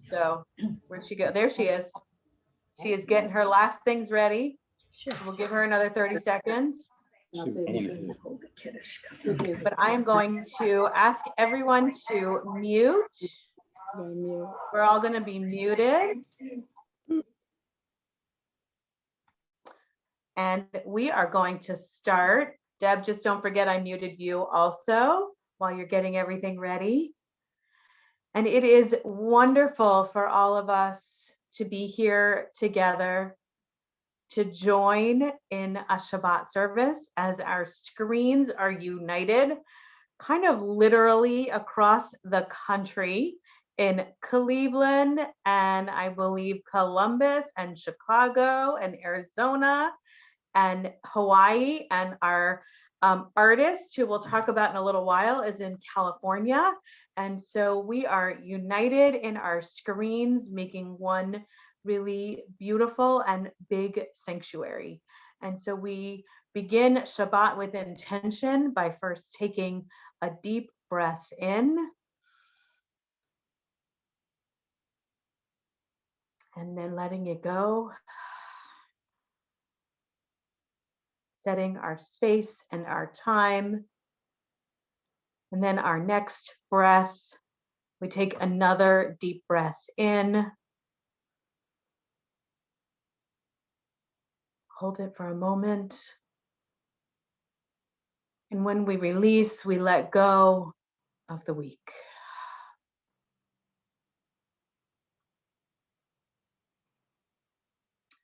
So where'd she go? There she is. She is getting her last things ready. We'll give her another 30 seconds. But I am going to ask everyone to mute. We're all going to be muted. And we are going to start. Deb, just don't forget I muted you also while you're getting everything ready. And it is wonderful for all of us to be here together, to join in a Shabbat service as our screens are united, kind of literally across the country in Cleveland and I believe Columbus and Chicago and Arizona and Hawaii, and our artist, who we'll talk about in a little while, is in California. And so we are united in our screens, making one really beautiful and big sanctuary. And so we begin Shabbat with intention by first taking a deep breath in and then letting it go. Setting our space and our time. And then our next breath, we take another deep breath in. Hold it for a moment. And when we release, we let go of the week.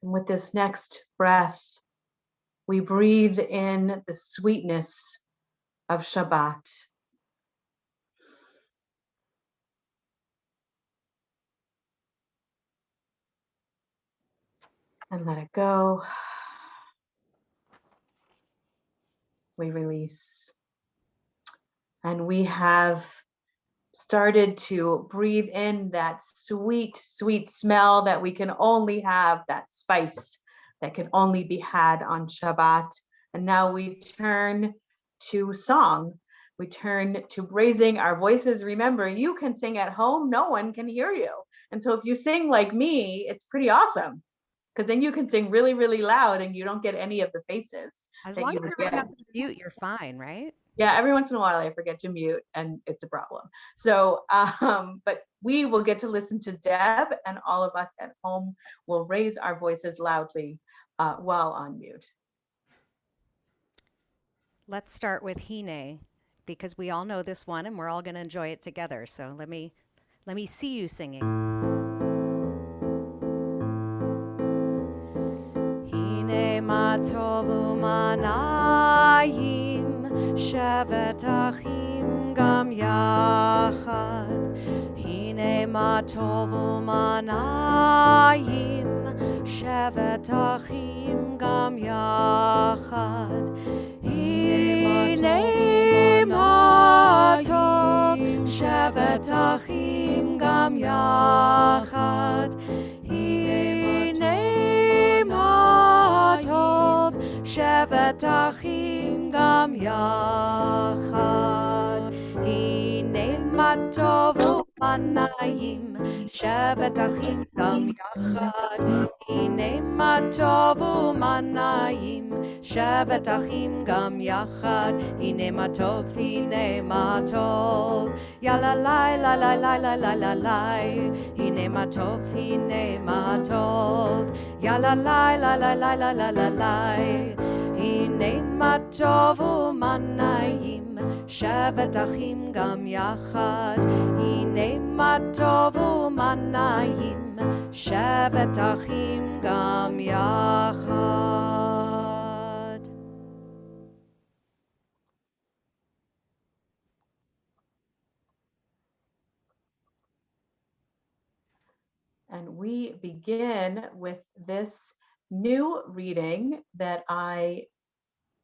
And with this next breath, we breathe in the sweetness of Shabbat. And let it go. We release. And we have started to breathe in that sweet, sweet smell that we can only have, that spice that can only be had on Shabbat. And now we turn to song. We turn to raising our voices. Remember, you can sing at home, no one can hear you. And so if you sing like me, it's pretty awesome, because then you can sing really, really loud and you don't get any of the faces. As that long you as would you're get. not mute, you're fine, right? Yeah, every once in a while I forget to mute and it's a problem. So, but we will get to listen to Deb, and all of us at home will raise our voices loudly while on mute. Let's start with Hine, because we all know this one and we're all going to enjoy it together. So let me see you singing. Hine ma tovu manayim shevet achim gam yachad. Hine ma tovu manayim shevet achim gam yachad. Hine ma tov shevet achim gam yachad. Hine ma tov shevet achim gam yachad. Hine ma tovu manayim shevet achim gam yachad. Hine ma tovu manayim shevet achim gam yachad. Hine ma tov, hine ma tov, ya la la la la la la la la la. Hine ma tov, hine ma tov, ya la la la la la la la la la. Hine ma tovu manayim shevet achim gam yachad. Hine ma tovu manayim shevet achim gam yachad. And we begin with this new reading that I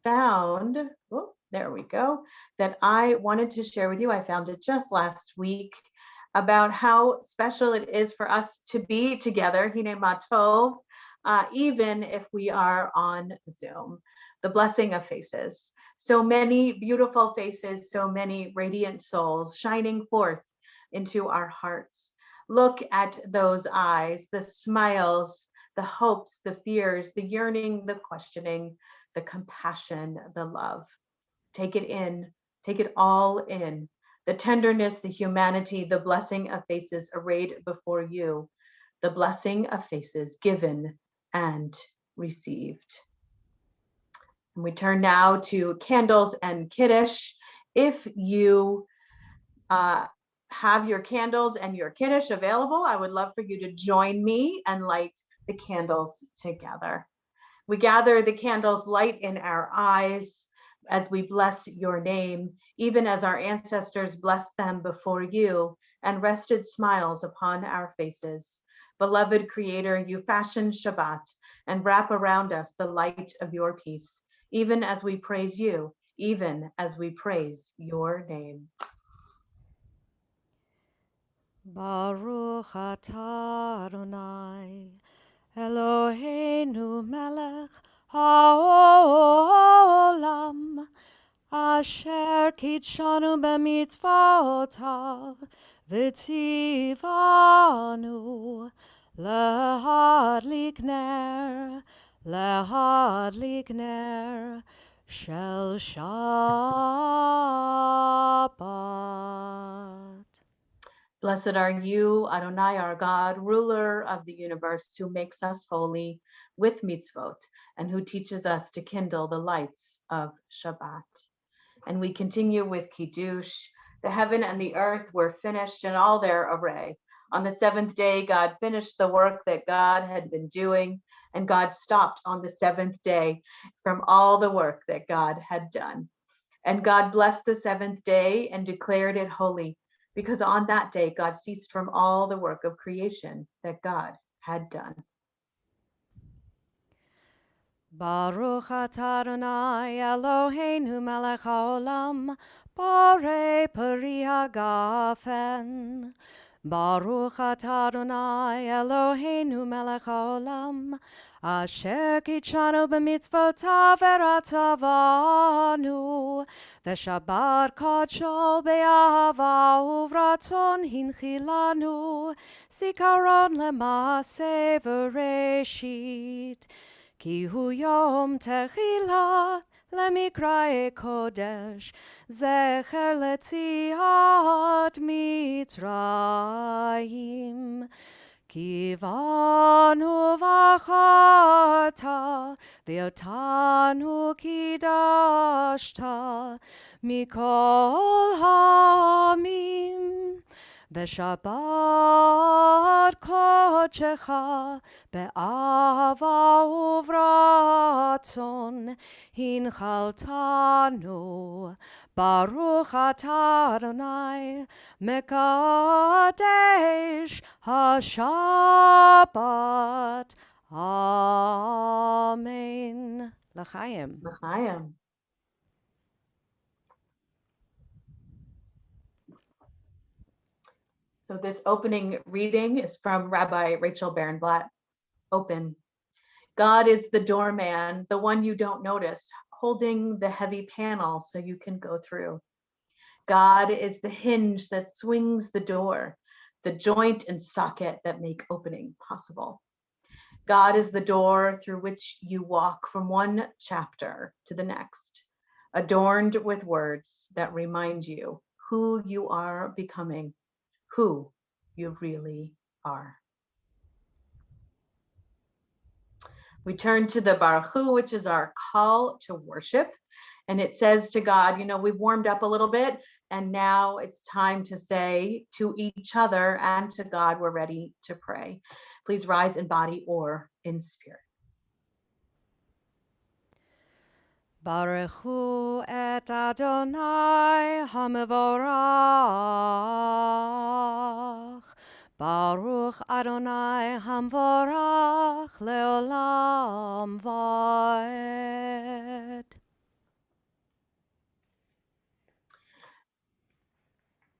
found. Oh, there we go. That I wanted to share with you. I found it just last week, about how special it is for us to be together, Hine ma tov, even if we are on Zoom. The blessing of faces. So many beautiful faces, so many radiant souls shining forth into our hearts, Look at those eyes, the smiles, the hopes, the fears, the yearning, the questioning, the compassion, the love. Take it in, take it all in. The tenderness, the humanity, the blessing of faces arrayed before you, the blessing of faces given and received. And we turn now to candles and Kiddush. If you have your candles and your Kiddush available, I would love for you to join me and light the candles together. We gather the candles light in our eyes as we bless your name, even as our ancestors blessed them before you and rested smiles upon our faces. Beloved Creator, you fashioned Shabbat and wrap around us the light of your peace, even as we praise you, even as we praise your name. Baruch atah Adonai, Eloheinu melech haolam, asher kitshanu b'mitzvotav, v'tzivanu lehadlik ner shel Shabbat. Blessed are you, Adonai, our God, ruler of the universe, who makes us holy with mitzvot and who teaches us to kindle the lights of Shabbat. And we continue with Kiddush. The heaven and the earth were finished in all their array. On the seventh day, God finished the work that God had been doing, and God stopped on the seventh day from all the work that God had done. And God blessed the seventh day and declared it holy, because on that day God ceased from all the work of creation that God had done. Baruch atah Adonai Eloheinu melech haolam, borei peri hagafen. Baruch atah Adonai Eloheinu melech haolam, asher kitshanu b'mitzvotav v'ratzavanu, v'shabbat kodsho be'ahava uvratzon hinchilanu, zikaron lema'aseh v'reshit. Ki hu yom techilah lemikrae kodesh, zecher letziat Mitzrayim. Ki vanu v'acharta, v'otanu kidashta, mikol ha'amim. V'shabbat kodecha be'ahava uvratzon hinchaltanu. Baruch atah Adonai mekadesh haShabbat. Amen. L'chaim. L'chaim. So this opening reading is from Rabbi Rachel Barenblatt. Open. God is the doorman, the one you don't notice, holding the heavy panel so you can go through. God is the hinge that swings the door, the joint and socket that make opening possible. God is the door through which you walk from one chapter to the next, adorned with words that remind you who you are becoming, who you really are. We turn to the Baruch Hu, which is our call to worship. And it says to God, we've warmed up a little bit, and now it's time to say to each other and to God, we're ready to pray. Please rise in body or in spirit. Baruch hu et Adonai hamevorach. Baruch Adonai hamvorach leolam vaed.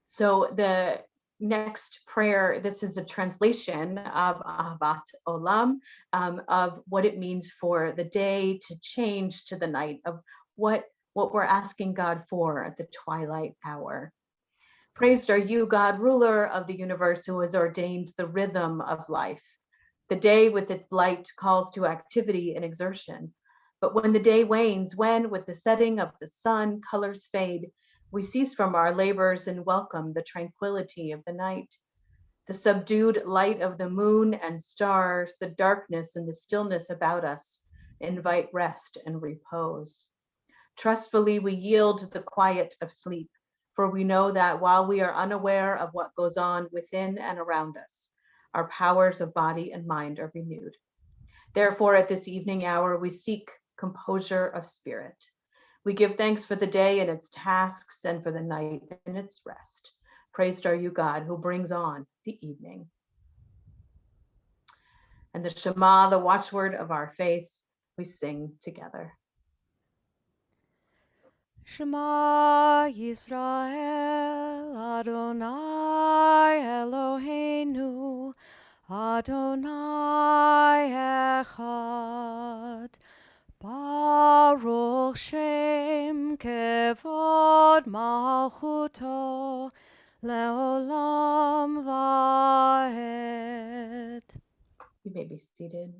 So the next prayer, this is a translation of Ahavat Olam, of what it means for the day to change to the night, of what we're asking God for at the twilight hour. Praised are you, God, ruler of the universe, who has ordained the rhythm of life. The day with its light calls to activity and exertion. But when the day wanes, when with the setting of the sun colors fade, we cease from our labors and welcome the tranquility of the night. The subdued light of the moon and stars, the darkness and the stillness about us invite rest and repose. Trustfully, we yield the quiet of sleep, for we know that while we are unaware of what goes on within and around us, our powers of body and mind are renewed. Therefore, at this evening hour, we seek composure of spirit. We give thanks for the day and its tasks and for the night and its rest. Praised are you, God, who brings on the evening. And the Shema, the watchword of our faith, we sing together. Shema Yisrael, Adonai Eloheinu, Adonai Echad. Baruch Shem Kevod Malchuto Leolam Vaed. You may be seated.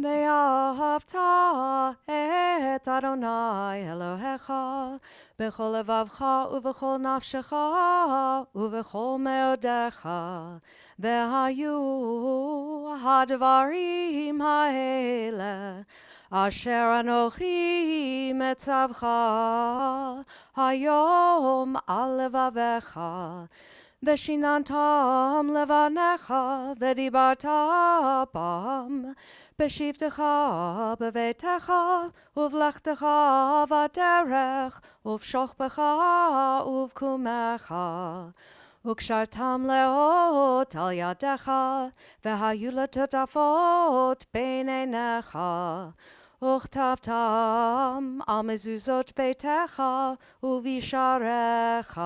ואהבת את אדוני אלוהיך בכל לבבך ובכל נפשך ובכל מאודיך, והיו הדברים האלה אשר אנוכי מצווך היום על לבביך, ושיננתם לבניך ודיברת בם בשבתך בביתך ובלכתך בדרך ובשוכבך ובקומך, וקשרתם לאות על ידיך, והיו לטוטפות בין עיניך, וכתבתם על מזוזות ביתך ובשעריך.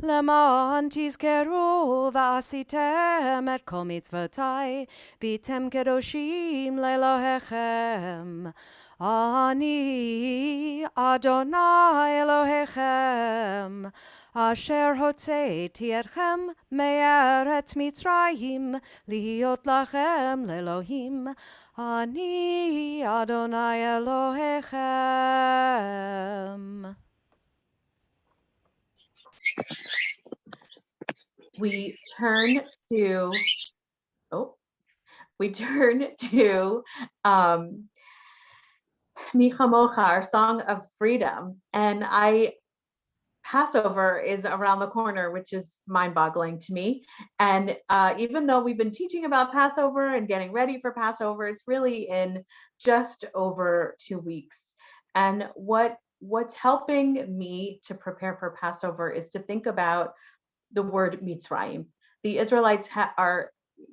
למען תזכרו ועשיתם את כל מצוותי, והייתם קדושים לאלוהיכם. אני אדוני אלוהיכם, אשר הוצאתי אתכם מארץ מצרים, להיות לכם לאלוהים. אני אדוני אלוהיכם. We turn to Mi Chamocha, our song of freedom. And Passover is around the corner, which is mind-boggling to me. And even though we've been teaching about Passover and getting ready for Passover, it's really in just over 2 weeks. And what's helping me to prepare for Passover is to think about the word Mitzrayim. The Israelites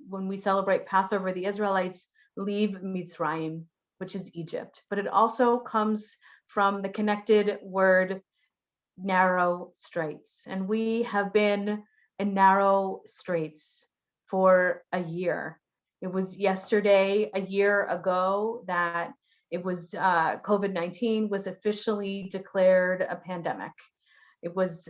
when we celebrate Passover, the Israelites leave Mitzrayim, which is Egypt, but it also comes from the connected word narrow straits. And we have been in narrow straits for a year. It was yesterday, a year ago, that it was COVID-19 was officially declared a pandemic. It was,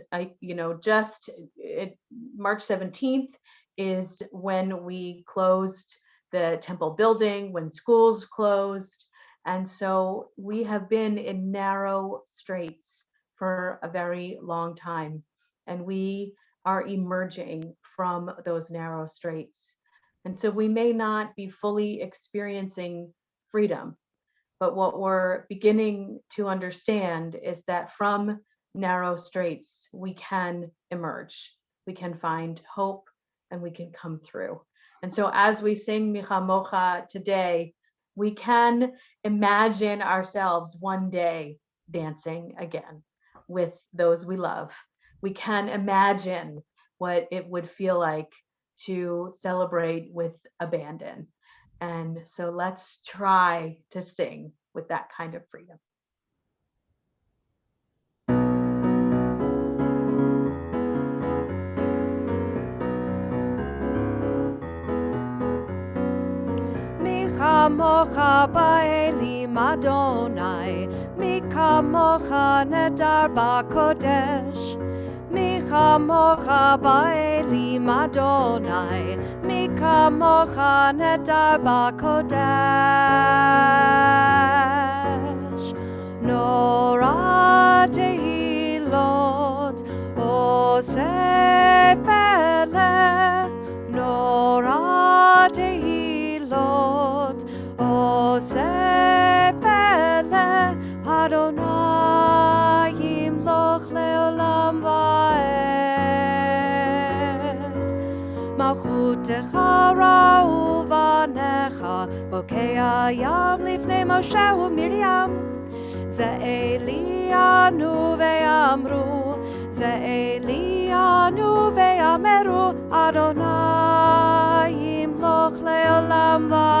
March 17th is when we closed the temple building, when schools closed. And so we have been in narrow straits for a very long time. And we are emerging from those narrow straits. And so we may not be fully experiencing freedom, but what we're beginning to understand is that from narrow straits, we can emerge, we can find hope, and we can come through. And so as we sing Mi Chamocha today, we can imagine ourselves one day dancing again with those we love. We can imagine what it would feel like to celebrate with abandon. And so let's try to sing with that kind of freedom. Mi chamocha ba'elim Adonai, mi כמוך נדר בקודש, מי כמוך באלים אדוני, מי כמוך נדר בקודש. נורא תהילות עושה פלא, נורא תהילות עושה פלא, אדוני ימלוך לעולם ועד. מלכותך ראו בניך, בוקע ים לפני משה ומרים. זה אלינו ואמרו, זה אלינו ואמרו, אדוני ימלוך לעולם ועד.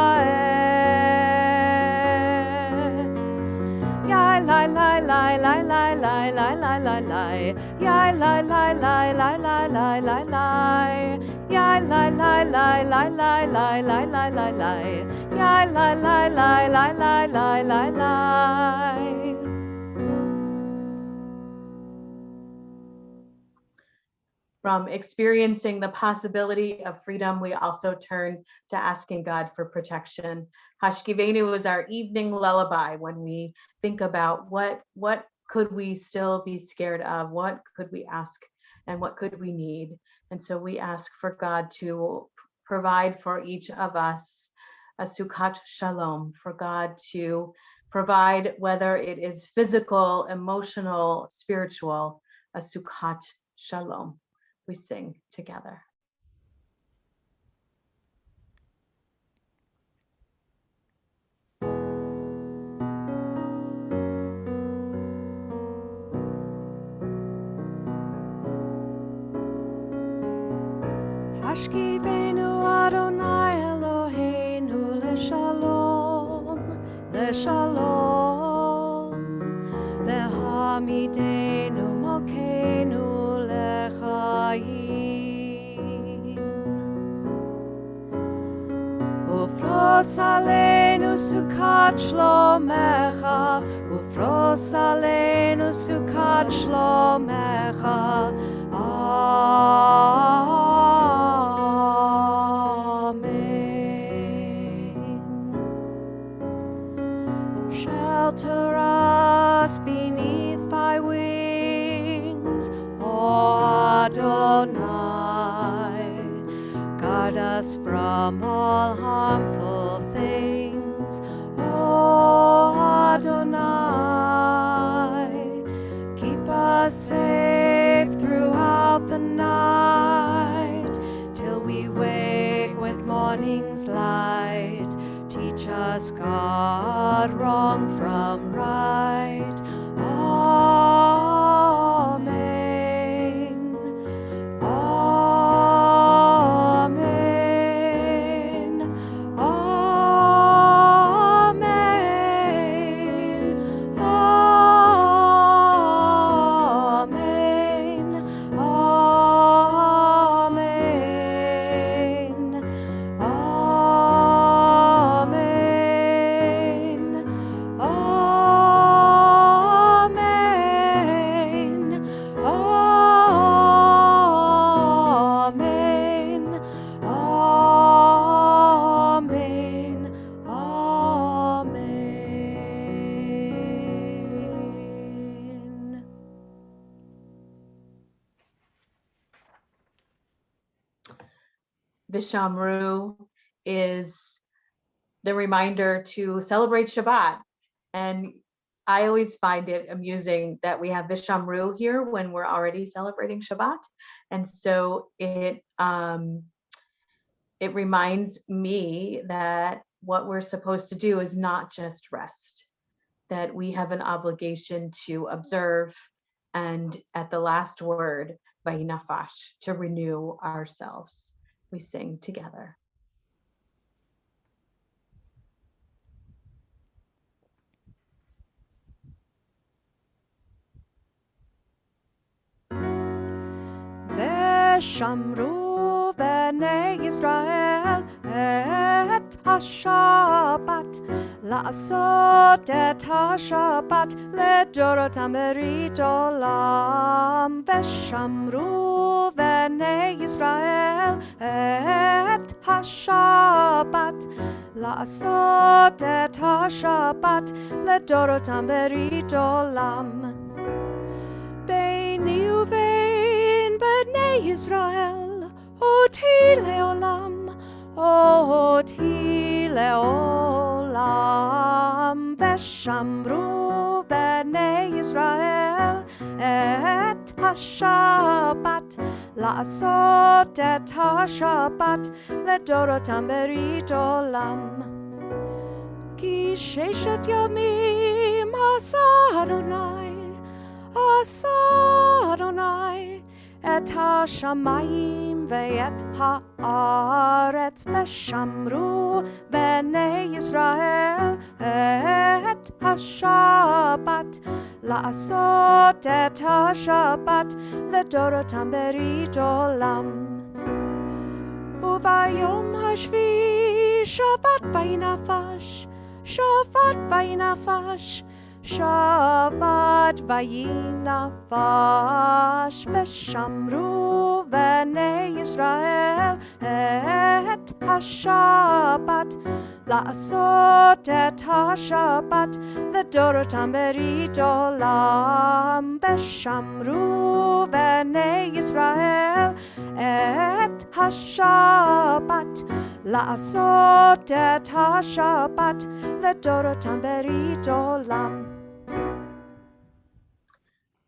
יאי לי לי לי לי לי לי לי לי לי לי, יאי לי לי לי לי לי לי לי לי, יאי לי לי לי לי לי לי לי לי לי לי, יאי לי לי לי לי לי לי לי לי. From experiencing the possibility of freedom, we also turn to asking God for protection. Hashkivenu is our evening lullaby when we think about what could we still be scared of, what could we ask, and what could we need. And so we ask for God to provide for each of us a Sukkat Shalom, for God to provide, whether it is physical, emotional, spiritual, a Sukkat Shalom. We sing together. Hashkivenu Adonai Eloheinu leshalom, leshalom, vehamidenu malkeinu lechayim. Ufros aleinu Sukkat shlomecha, ufros aleinu Sukkat shlomecha. Shelter us beneath thy wings, O Adonai. Guard us from all harmful things, O Adonai. Keep us safe throughout the night, till we wake with morning's light. Teach us, God, wrong from right. Amen. Amen. Amen. Amen. Vishamru is the reminder to celebrate Shabbat. And I always find it amusing that we have Vishamru here when we're already celebrating Shabbat. And so it reminds me that what we're supposed to do is not just rest, that we have an obligation to observe, and at the last word, Vayinafash, to renew ourselves. We sing together. Veshamru b'nei Yisrael et HaShabbat לעשות את השבת לדורותם ברית עולם, ושמרו בני ישראל את השבת. לעשות את השבת לדורותם ברית עולם. ביני ובין בני ישראל אותי לעולם, אותי לעולם. ושמרו בני ישראל את השבת. לעשות את השבת לדורותם ברית עולם. כי ששת ימים עשה אדוני את השמיים ואת הארץ, ושמרו בני ישראל את השבת. לעשות את השבת לדורותם ברית עולם. וביום השביעי שבת וינפש, שבת וינפש, שבת וינפש. ושמרו בני ישראל את השבת. לעשות את השבת לדורותם ברית עולם. ושמרו בני ישראל את השבת. לעשות את השבת לדורותם ברית עולם.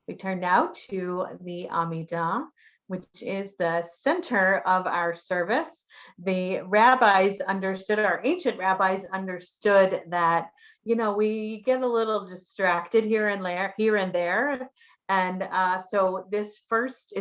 We turn now to the Amidah, which is the center of our service. The rabbis understood, our ancient rabbis understood that, we get a little distracted here and there. And so this first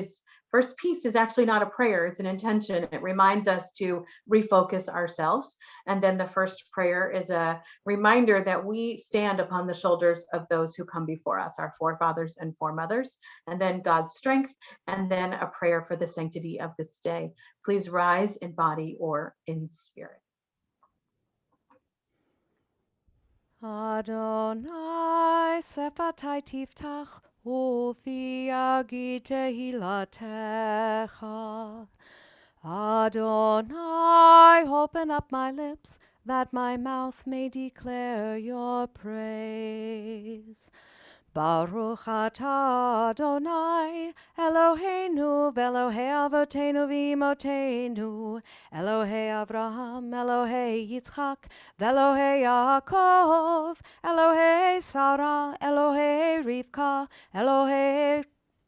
piece is actually not a prayer, it's an intention. It reminds us to refocus ourselves. And then the first prayer is a reminder that we stand upon the shoulders of those who come before us, our forefathers and foremothers, and then God's strength, and then a prayer for the sanctity of this day. Please rise in body or in spirit. Adonai sefatai tiftach Ufi yagi tehilatecha. Adonai, open up my lips, that my mouth may declare your praise. Baruch atah Adonai, Eloheinu, v'Elohei avotenu v'imotenu, Elohei Avraham, Elohei Yitzchak, v'Elohei Yaakov, Elohei Sarah, Elohei Rivka, Elohei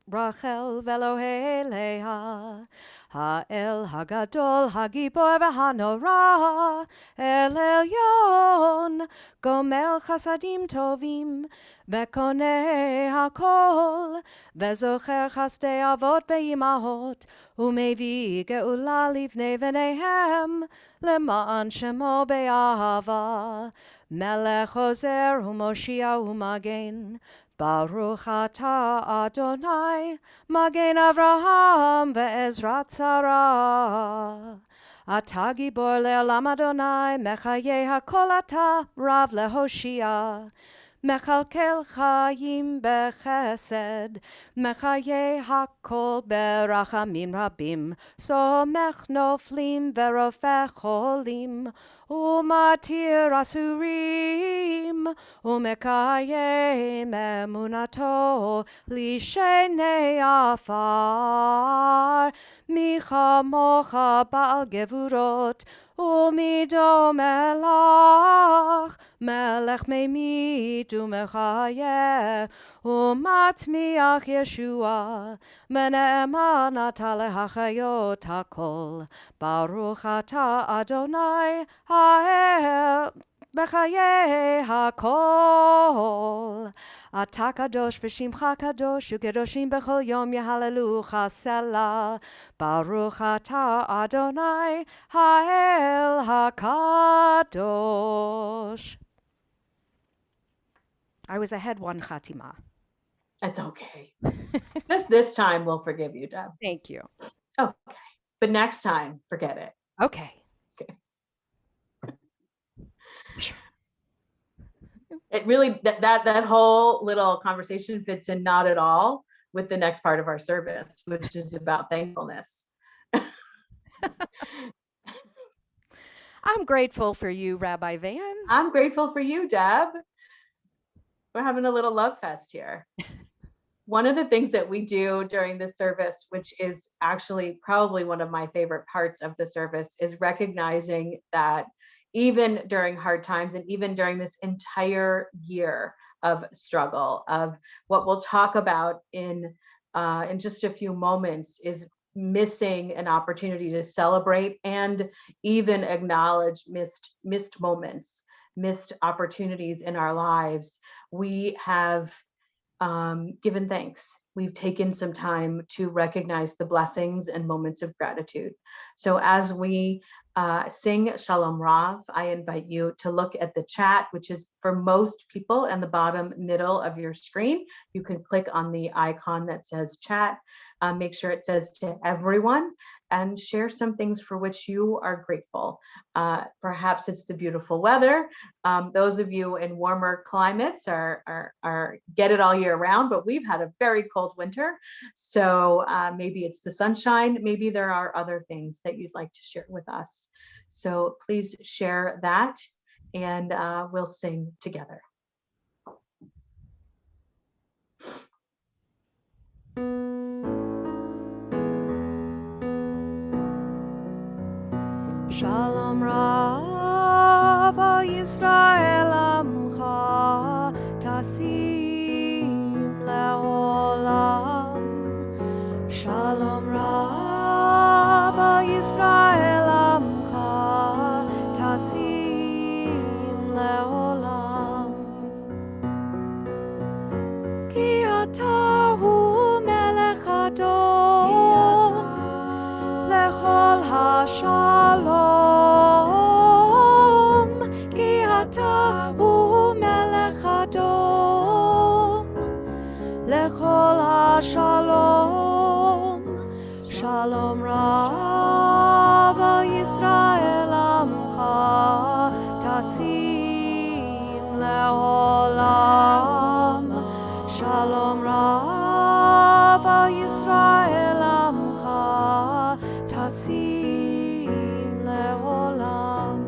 Rachel, v'Elohei Leah. Ha'el hagadol, hagibor v'hanora, El Elyon, gomel chasadim tovim, v'koneh hakol, v'zocher chasdei avot ve'imahot, u'mevi ge'ula livnei v'neihem, le'ma'an shemo be'ahava, melech ozer u'moshia u'magen, Baruch atah Adonai, Magen Avraham ve'ezrat Sarah. Atah gibor le'olam Adonai, mechayeh hakol atah, Rav lehoshia. Mechalkel chayim bechesed, mechayeh hakol berachamim rabim, somech noflim verofech cholim, umatir asurim, umekayem emunato lishenei afar, micha mocha ba'al gevurot, umido melach, melech meimit umechayeh, umatmiach Yeshua, mene'eman atah lehachayot hakol, Baruch atah Adonai, ha'el mechayeh hakol. Atah kadosh v'shimcha kadosh, u'kedoshim b'chol yom yehalelucha selah. Baruch atah Adonai, ha'el hakadosh. I was ahead one chatima. That's okay. Just this time we'll forgive you, Deb. Thank you. Okay. But next time, forget it. Okay. it really, that whole little conversation fits in not at all with the next part of our service, which is about thankfulness. I'm grateful for you, Rabbi Van. I'm grateful for you, Deb. We're having a little love fest here. One of the things that we do during the service, which is actually probably one of my favorite parts of the service, is recognizing that even during hard times and even during this entire year of struggle, of what we'll talk about in just a few moments, is missing an opportunity to celebrate and even acknowledge missed moments, missed opportunities in our lives. We have given thanks. We've taken some time to recognize the blessings and moments of gratitude. So as we sing Shalom Rav, I invite you to look at the chat, which is for most people in the bottom middle of your screen. You can click on the icon that says chat. Make sure it says to everyone, and share some things for which you are grateful. Perhaps it's the beautiful weather. Those of you in warmer climates are get it all year round, but we've had a very cold winter. So maybe it's the sunshine. Maybe there are other things that you'd like to share with us. So please share that, and we'll sing together. Shalom Rav Yisrael Amcha Tasim Leolam. Shalom Rav Yisrael Amcha Tasim Leolam. Ki ata hu melech adon lechol hashalom. Ki ata hu melech adon lechol hashalom. Shalom Rav Yisrael Amcha Tasim Leolam. Shalom Rav Yisrael Amcha Tasim Leolam.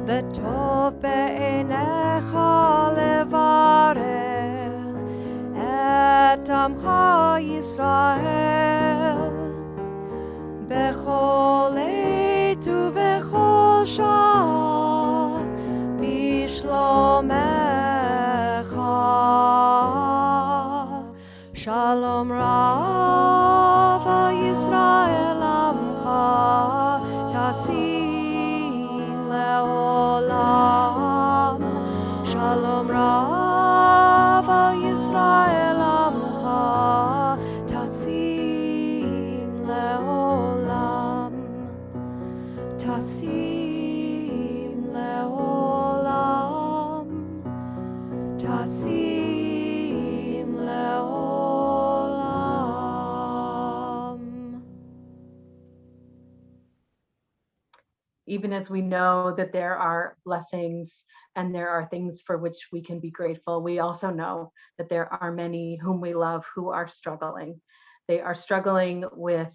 B'tov be'einecha levarech et amcha Yisrael bechol עת ובכל שעה בשלומך. Shalom Rav Yisrael Amcha Tasim Leolam. Shalom Rav Yisrael Amcha Tasim Leolam. Tasim Leolam. Tasim Leolam. Even as we know that there are blessings and there are things for which we can be grateful, we also know that there are many whom we love who are struggling. They are struggling with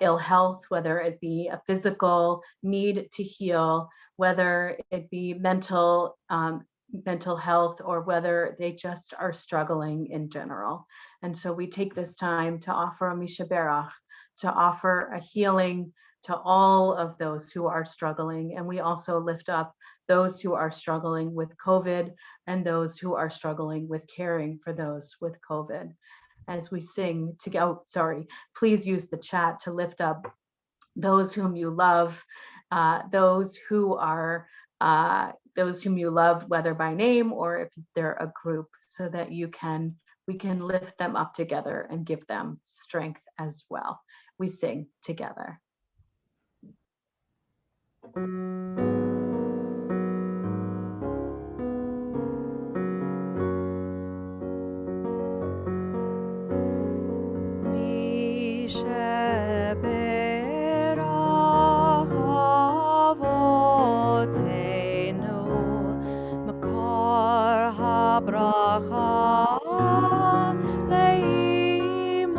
ill health, whether it be a physical need to heal, whether it be mental health, or whether they just are struggling in general. And so we take this time to offer a mishaberach, to offer a healing to all of those who are struggling. And we also lift up those who are struggling with COVID and those who are struggling with caring for those with COVID. As we sing together, please use the chat to lift up those whom you love, those whom you love, whether by name or if they're a group, so that we can lift them up together and give them strength as well. We sing together. habracha leimotenu.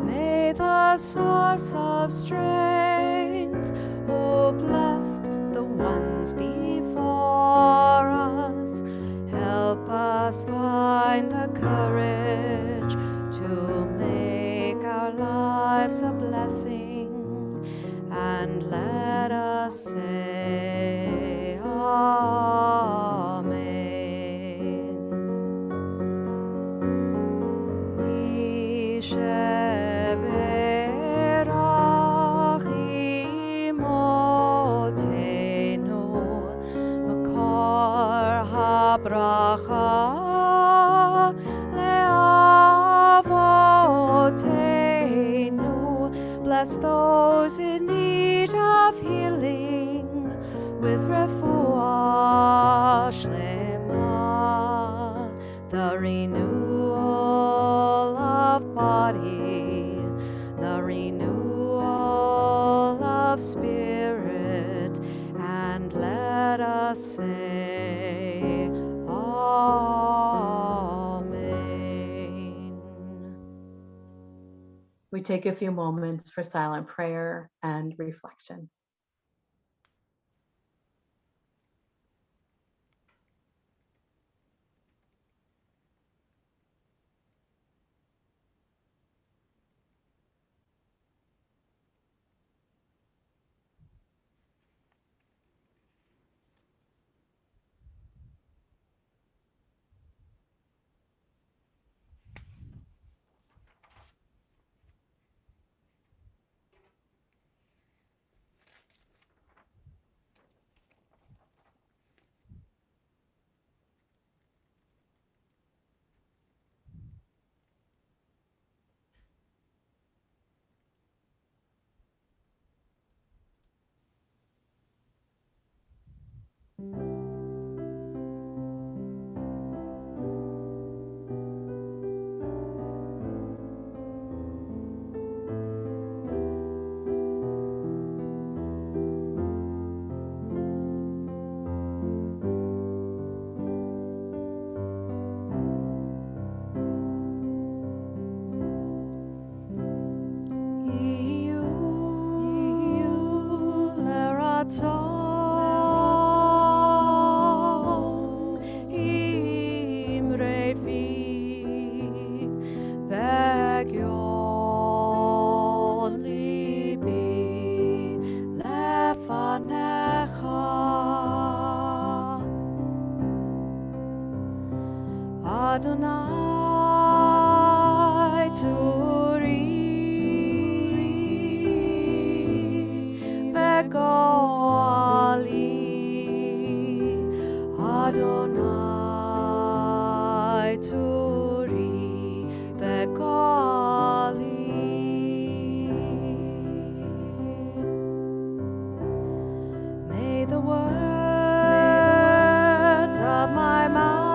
May the source of strength, who blessed the ones before us, help us find the courage to make our lives a blessing, and let us say Amen. Misheberach imotenu, makor habracha leavotenu. Bless those in need of healing with refuah shlema, the renewal of body, the renewal of spirit, and let us say Amen. We take a few moments for silent prayer and reflection. Adonai Turi Vegali, Adonai Turi Vegali. May the words of my mouth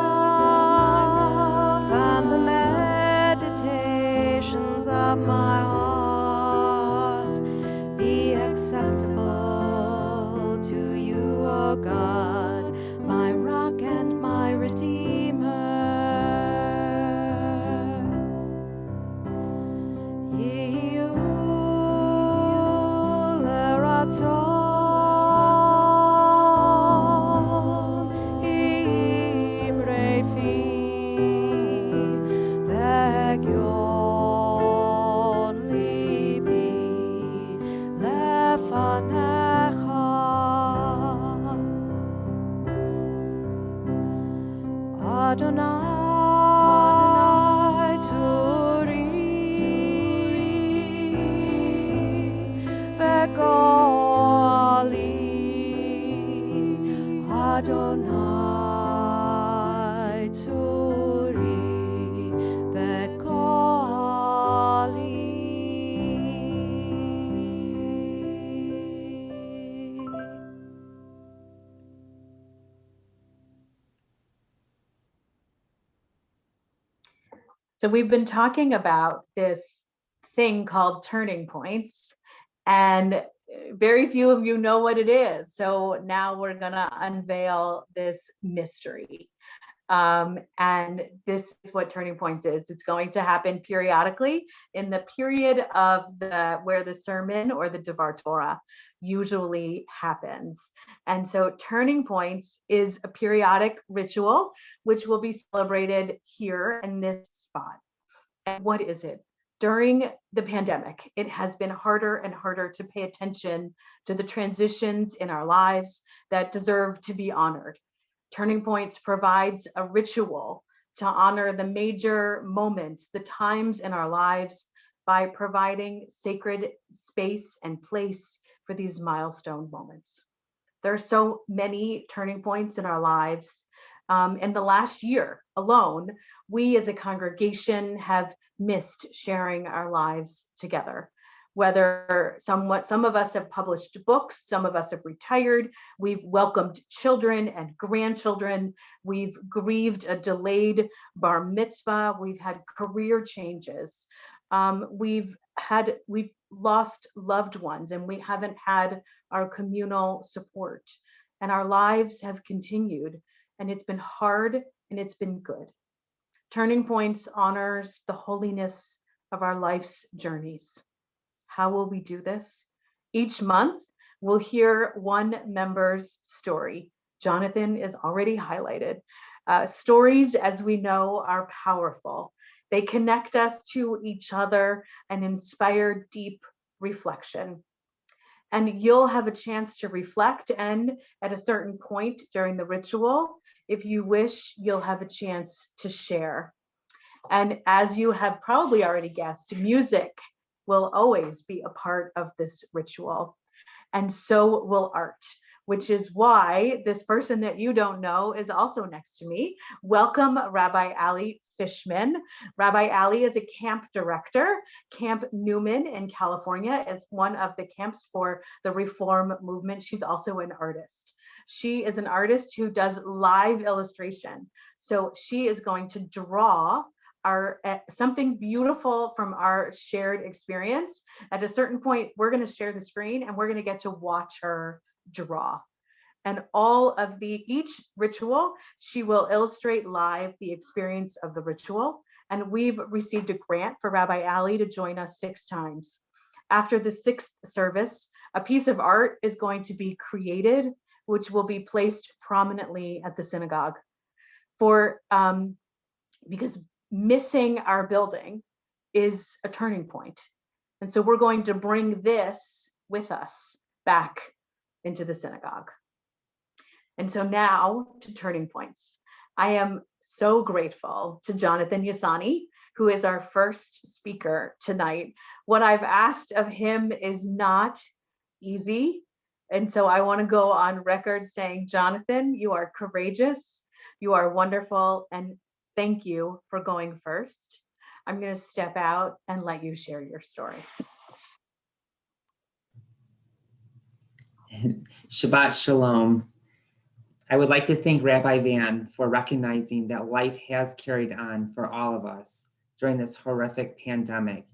and the meditations of my heart be acceptable to you, O God, my rock and my redeemer. Yehu lerato Adonai Turi Vegali, Adonai Turi Vegali. So we've been talking about this thing called turning points, and very few of you know what it is. So now we're going to unveil this mystery. And this is what Turning Points is. It's going to happen periodically in the period of where the sermon or the Devar Torah usually happens. And so Turning Points is a periodic ritual which will be celebrated here in this spot. And what is it? During the pandemic, it has been harder and harder to pay attention to the transitions in our lives that deserve to be honored. Turning Points provides a ritual to honor the major moments, the times in our lives, by providing sacred space and place for these milestone moments. There are so many turning points in our lives. In the last year alone, we as a congregation have missed sharing our lives together. Whether some of us have published books, some of us have retired, we've welcomed children and grandchildren, we've grieved a delayed bar mitzvah, we've had career changes, we've lost loved ones, and we haven't had our communal support. And our lives have continued, and it's been hard and it's been good. Turning Points honors the holiness of our life's journeys. How will we do this? Each month, we'll hear one member's story. Jonathon is already highlighted. Stories, as we know, are powerful. They connect us to each other and inspire deep reflection. And you'll have a chance to reflect, and at a certain point during the ritual, if you wish, you'll have a chance to share. And as you have probably already guessed, music will always be a part of this ritual. And so will art, which is why this person that you don't know is also next to me. Welcome, Rabbi Ali Fishman. Rabbi Ali is a camp director. Camp Newman in California is one of the camps for the Reform movement. She's also an artist. She is an artist who does live illustration. So she is going to draw something beautiful from our shared experience. At a certain point, we're going to share the screen and we're going to get to watch her draw. And each ritual, she will illustrate live the experience of the ritual. And we've received a grant for Rabbi Ali to join us 6 times. After the 6th service, a piece of art is going to be created, which will be placed prominently at the synagogue. Because missing our building is a turning point. And so we're going to bring this with us back into the synagogue. And so now to Turning Points. I am so grateful to Jonathon Yassanye, who is our first speaker tonight. What I've asked of him is not easy. And so I want to go on record saying, Jonathon, you are courageous, you are wonderful, and thank you for going first. I'm going to step out and let you share your story. Shabbat Shalom. I would like to thank Rabbi Van for recognizing that life has carried on for all of us during this horrific pandemic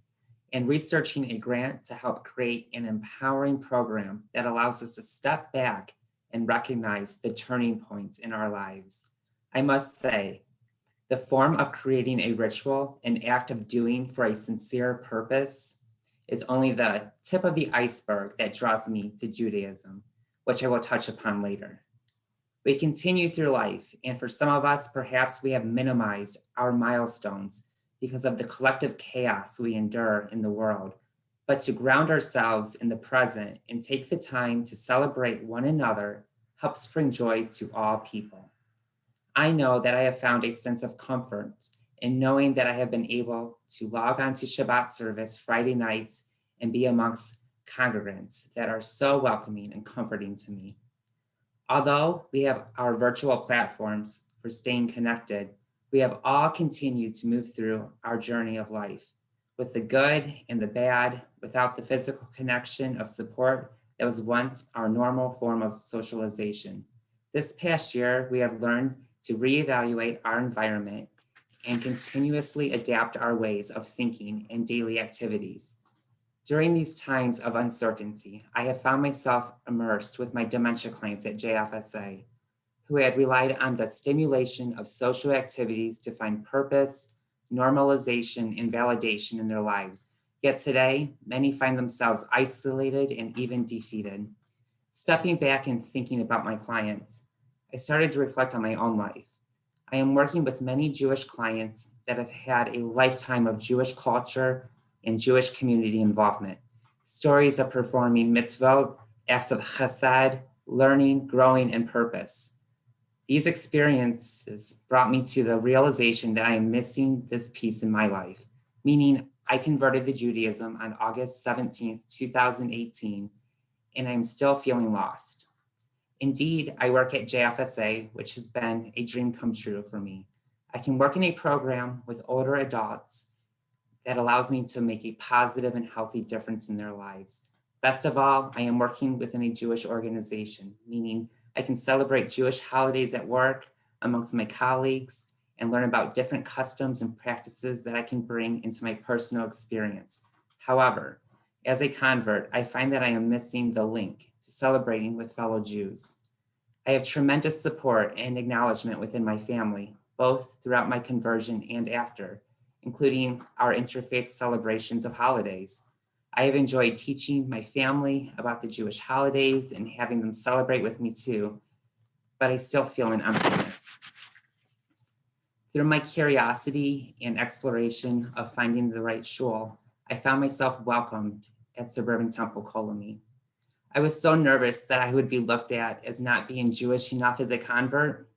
and researching a grant to help create an empowering program that allows us to step back and recognize the turning points in our lives. I must say, the form of creating a ritual, an act of doing for a sincere purpose, is only the tip of the iceberg that draws me to Judaism, which I will touch upon later. We continue through life, and for some of us, perhaps we have minimized our milestones because of the collective chaos we endure in the world. But to ground ourselves in the present and take the time to celebrate one another helps bring joy to all people. I know that I have found a sense of comfort in knowing that I have been able to log on to Shabbat service Friday nights and be amongst congregants that are so welcoming and comforting to me. Although we have our virtual platforms for staying connected, we have all continued to move through our journey of life with the good and the bad, without the physical connection of support that was once our normal form of socialization. This past year, we have learned to reevaluate our environment and continuously adapt our ways of thinking and daily activities. During these times of uncertainty, I have found myself immersed with my dementia clients at JFSA, who had relied on the stimulation of social activities to find purpose, normalization, and validation in their lives. Yet today, many find themselves isolated and even defeated. Stepping back and thinking about my clients, I started to reflect on my own life. I am working with many Jewish clients that have had a lifetime of Jewish culture and Jewish community involvement. Stories of performing mitzvot, acts of chesed, learning, growing, and purpose. These experiences brought me to the realization that I am missing this piece in my life, meaning I converted to Judaism on August 17th, 2018, and I'm still feeling lost. Indeed, I work at JFSA, which has been a dream come true for me. I can work in a program with older adults that allows me to make a positive and healthy difference in their lives. Best of all, I am working within a Jewish organization, meaning I can celebrate Jewish holidays at work amongst my colleagues and learn about different customs and practices that I can bring into my personal experience. However, as a convert, I find that I am missing the link to celebrating with fellow Jews. I have tremendous support and acknowledgement within my family, both throughout my conversion and after, including our interfaith celebrations of holidays. I have enjoyed teaching my family about the Jewish holidays and having them celebrate with me too, but I still feel an emptiness. Through my curiosity and exploration of finding the right shul, I found myself welcomed at suburban Temple-Kol. I was so nervous that I would be looked at as not being Jewish enough as a convert.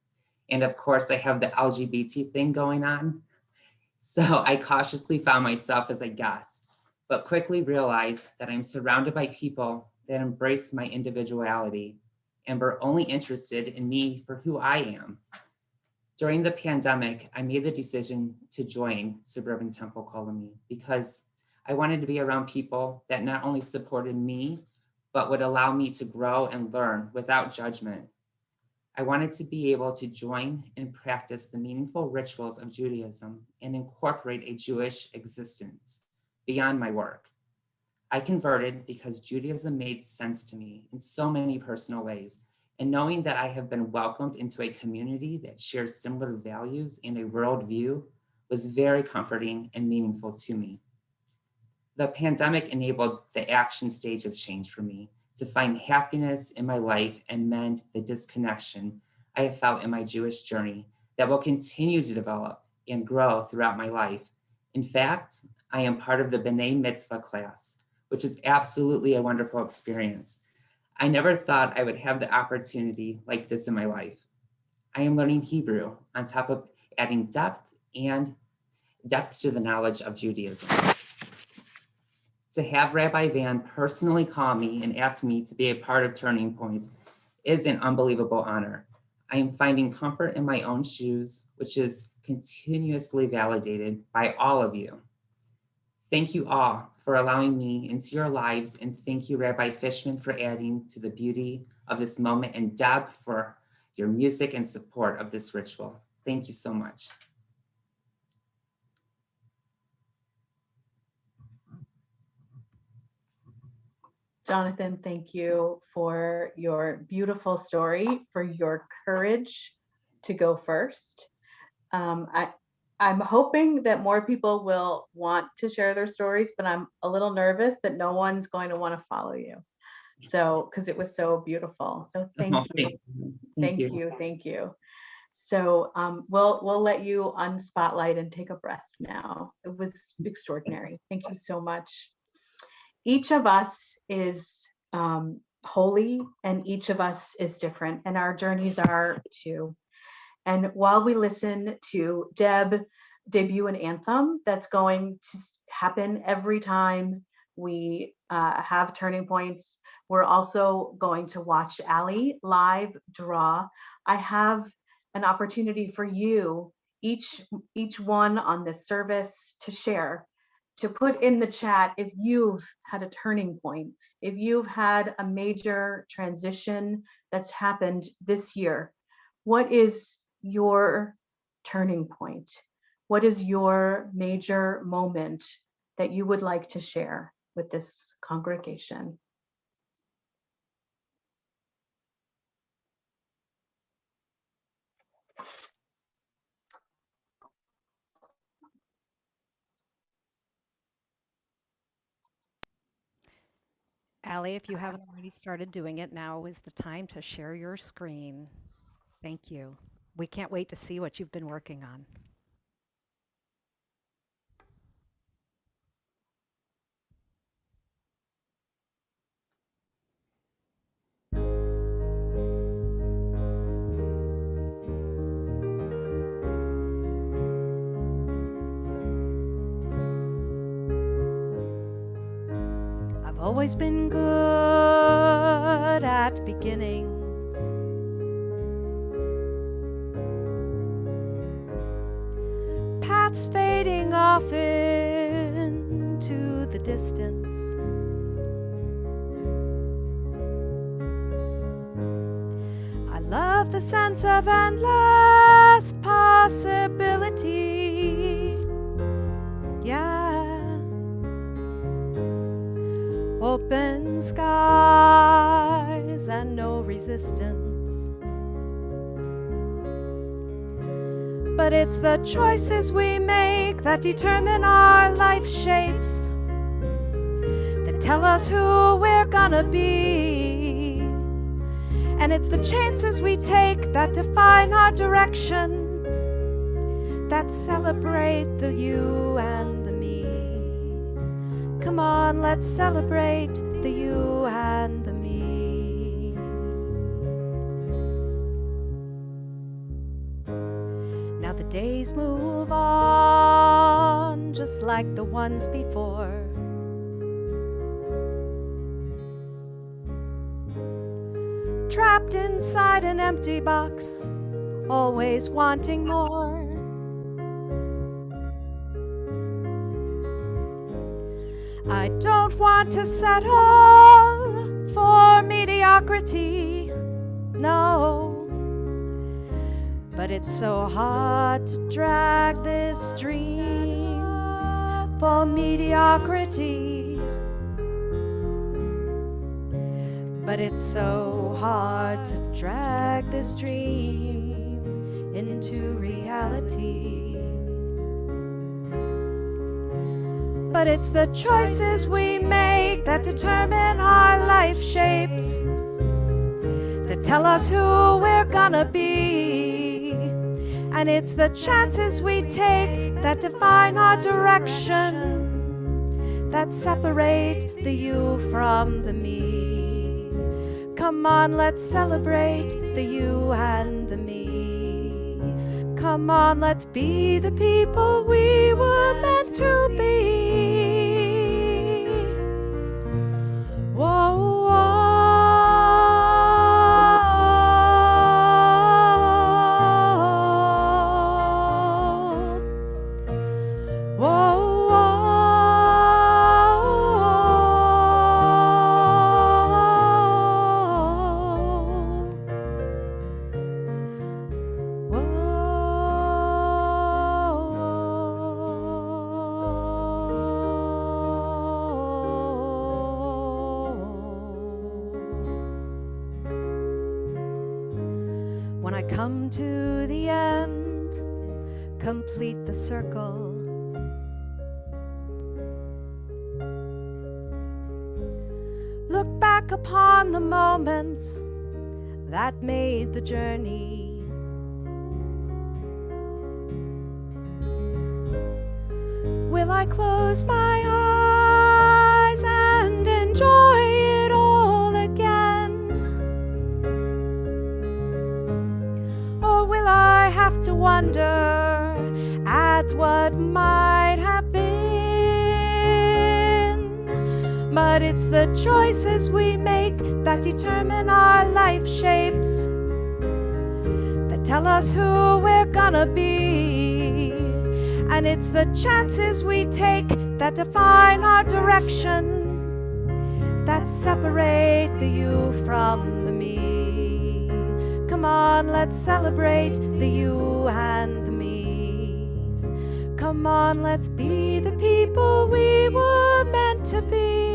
And of course, I have the LGBT thing going on. So I cautiously found myself as a guest, but quickly realized that I'm surrounded by people that embrace my individuality and were only interested in me for who I am. During the pandemic, I made the decision to join Suburban Temple-Kol because I wanted to be around people that not only supported me, but would allow me to grow and learn without judgment. I wanted to be able to join and practice the meaningful rituals of Judaism and incorporate a Jewish existence beyond my work. I converted because Judaism made sense to me in so many personal ways, and knowing that I have been welcomed into a community that shares similar values and a worldview was very comforting and meaningful to me. The pandemic enabled the action stage of change for me to find happiness in my life and mend the disconnection I have felt in my Jewish journey that will continue to develop and grow throughout my life. In fact, I am part of the B'nai Mitzvah class, which is absolutely a wonderful experience. I never thought I would have the opportunity like this in my life. I am learning Hebrew on top of adding depth to the knowledge of Judaism. To have Rabbi Van personally call me and ask me to be a part of Turning Points is an unbelievable honor. I am finding comfort in my own shoes, which is continuously validated by all of you. Thank you all for allowing me into your lives, and thank you, Rabbi Fishman, for adding to the beauty of this moment, and Deb for your music and support of this ritual. Thank you so much. Jonathan, thank you for your beautiful story, for your courage to go first. I'm hoping that more people will want to share their stories, but I'm a little nervous that no one's going to want to follow you. So, because it was so beautiful. So thank you. Thank you. So we'll let you unspotlight and take a breath now. It was extraordinary. Thank you so much. Each of us is holy, and each of us is different, and our journeys are too. And while we listen to Deb debut an anthem that's going to happen every time we have Turning Points, we're also going to watch Allie live draw. I have an opportunity for you, each one on this service, to share, to put in the chat if you've had a turning point, if you've had a major transition that's happened this year. What is your turning point? What is your major moment that you would like to share? with this congregation. Allie, if you haven't already started doing it, now is the time to share your screen. Thank you. We can't wait to see what you've been working on. I've always been good at beginnings. Paths fading off into the distance. I love the sense of endless possibility. Yeah. Open skies and no resistance. But it's the choices we make that determine our life shapes, that tell us who we're gonna be. And it's the chances we take that define our direction, that celebrate the you and the me. Come on, let's celebrate the you and the me. Now the days move on just like the ones before. Trapped inside an empty box, always wanting more. I don't want to settle for mediocrity, no. But it's so hard to drag this dream for mediocrity. But it's so hard to drag this dream into reality. But it's the choices we make that determine our life shapes, that tell us who we're gonna be. And it's the chances we take that define our direction, that separate the you from the me. Come on, let's celebrate the you and the me. Come on, let's be the people we were meant to be. Whoa, when I come to the end, complete the circle. Look back upon the moments that made the journey. Will I close my eyes and enjoy it all again? Or will I have to wonder at what might have been? But it's the choices we make that determine our life shapes, that tell us who we're gonna be. And it's the chances we take that define our direction, that separate the you from the me. Come on, let's celebrate the you and the me. Come on, let's be the people we were meant to be.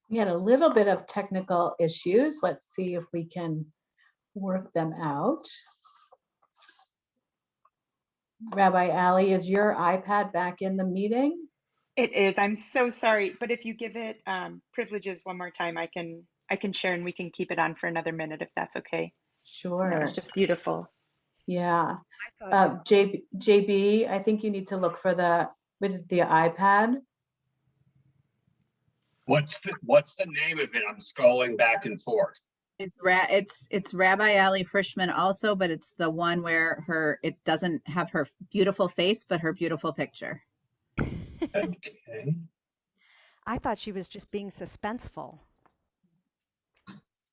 We had a little bit of technical issues. Let's see if we can work them out. Rabbi Ali, is your iPad back in the meeting? It is. I'm so sorry, but if you give it privileges one more time, I can share and we can keep it on for another minute if that's okay. And that was Sure. just beautiful. Yeah. I thought JB, I think you need to look for the iPad. What's the name of it? I'm scrolling back and forth. It's Rabbi Ali Frischman also, but it's the one where it doesn't have her beautiful face, but her beautiful picture. Okay. I thought she was just being suspenseful.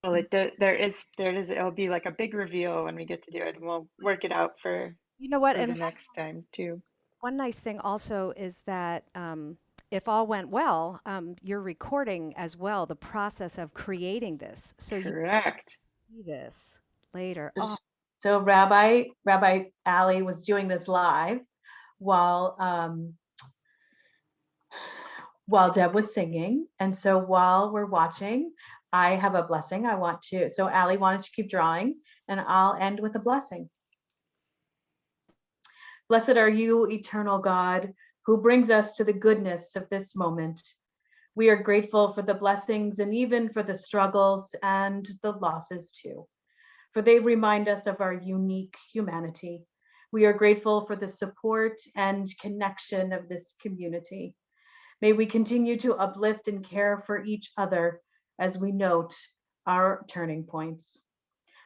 Well, there is it'll be like a big reveal when we get to do it, and we'll work it out for You know what? the And next time too. one nice thing also is that if all went well, you're recording as well the process of creating this. So you Correct. see this later. Oh, So Rabbi Ali was doing this live while Deb was singing. And so while we're watching, I have a blessing. So Ali, why don't you keep drawing and I'll end with a blessing. Blessed are you, eternal God, who brings us to the goodness of this moment. We are grateful for the blessings and even for the struggles and the losses too, for they remind us of our unique humanity. We are grateful for the support and connection of this community. May we continue to uplift and care for each other as we note our turning points.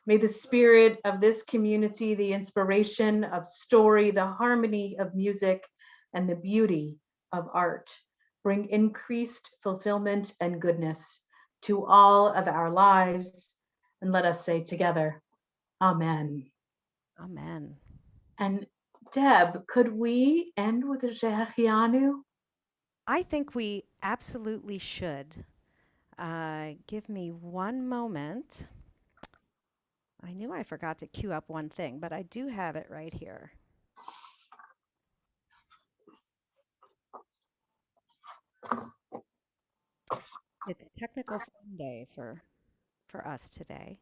May the spirit of this community, the inspiration of story, the harmony of music, and the beauty of art bring increased fulfillment and goodness to all of our lives. And let us say together, Amen. amen. And Deb, could we end with a Shehechianu? I think we absolutely should. Give me one moment. I knew I forgot to queue up one thing, but I do have it right here. It's Technical Fun Day for us today.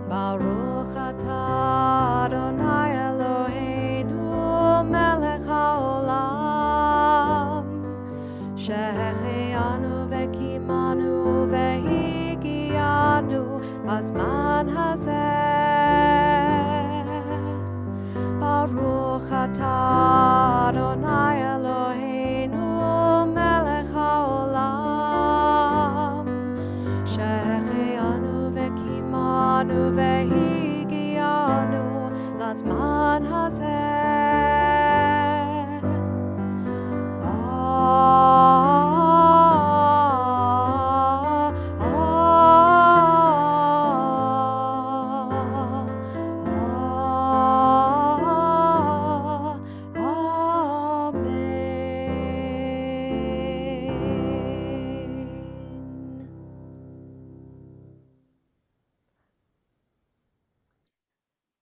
Baruch atah Adonai Eloheinu melech haolam shehechianu vekimanu vehigianu b'zman hazeh. Baruch atah Adonai Eloheinu melech haolam shehechianu vekimanu vehigianu lazman hazeh. Amen.